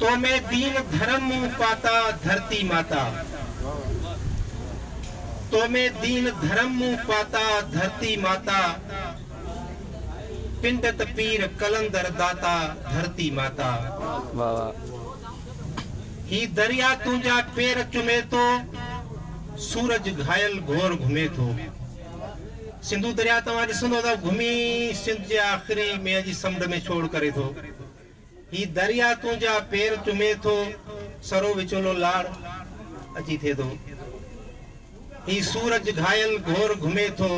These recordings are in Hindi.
तो मैं दीन धर्म पाता धरती माता, तो मैं दीन धर्म पाता धरती माता, पिंडत पीर कलंदर दाता धरती माता। ही दरिया तुझा पैर चुमे तो, सूरज घायल घोर घुमे थो। सिंधु दरिया तव्हां ॾिसंदो त घुमी सिंध जे आख़िरी में जी समुंड में छोड़ करे थो। ही दरिया तुझा पैर चुमे थो, सरो विचोलो लाड़ अची थे थो। ही सूरज घायल घोर घुमे थो,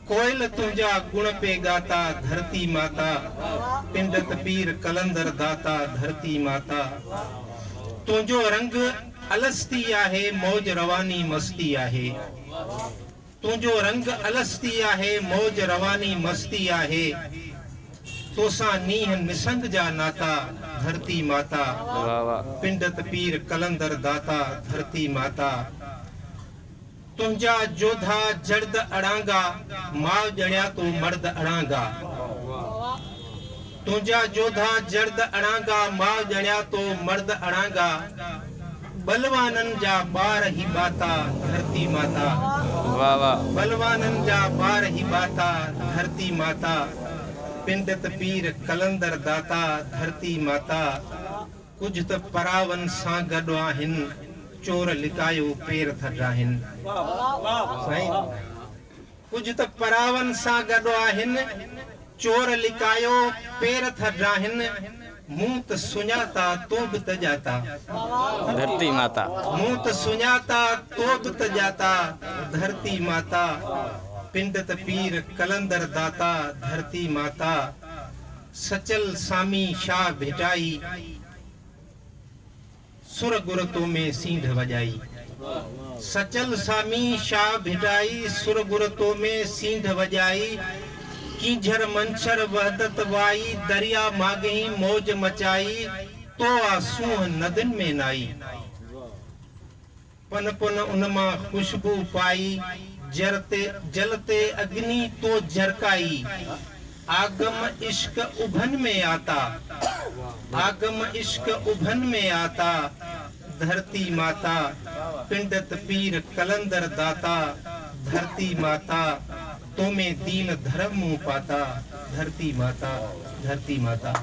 कोयल तुझा गुण पे गाता धरती माता, पिंडत पीर कलंदर दाता धरती माता। तुझो रंग अलस्ती आहे, मौज रवानी मस्ती आहे। तुझो रंग अलस्ती आहे, मौज रवानी मस्ती आहे। तोसा नीह निसंग जा नाता धरती माता, पिंडत पीर कलंदर दाता धरती माता। तुझा जोधा जर्द अड़ांगा, मां जणिया तो मर्द अड़ांगा। तुझा जोधा जर्द अड़ांगा, मां जणिया तो मर्द अड़ांगा। बलवानन जा बार ही बाता धरती माता, बलवानन जा बार ही बाता धरती माता। पिंडत पीर कलंदर दाता धरती माता। कुछ त परावन सां गॾु आहिनि, चोर लिकायो पेर थड्राहिनि। कुछ त परावन सां गॾु आहिनि, चोर लिकायो पेर थड्राहिनि। मुंह त सुञाता तो बि त जाता धरती माता, मुंह त सुञाता तो बि त जाता धरती माता। पिंडत पीर कलंदर दाता धरती माता। सचल सामी शाह भेटाई, सुर गुर तो में सींध वजाई। सचल सामी शाह भेटाई, सुर गुर तो में सींध वजाई। कीझर मंछर वहदत वाई, दरिया मागही मौज मचाई। तो आसूह नदन में नाई, पन पन उनमा खुशबू पाई। जरते जलते अग्नि तो झरकाई। आगम इश्क उभन में आता, आगम इश्क उभन में आता धरती माता। पिंडत पीर कलंदर दाता धरती माता। तो में दीन धर्म पाता धरती माता, धरती माता।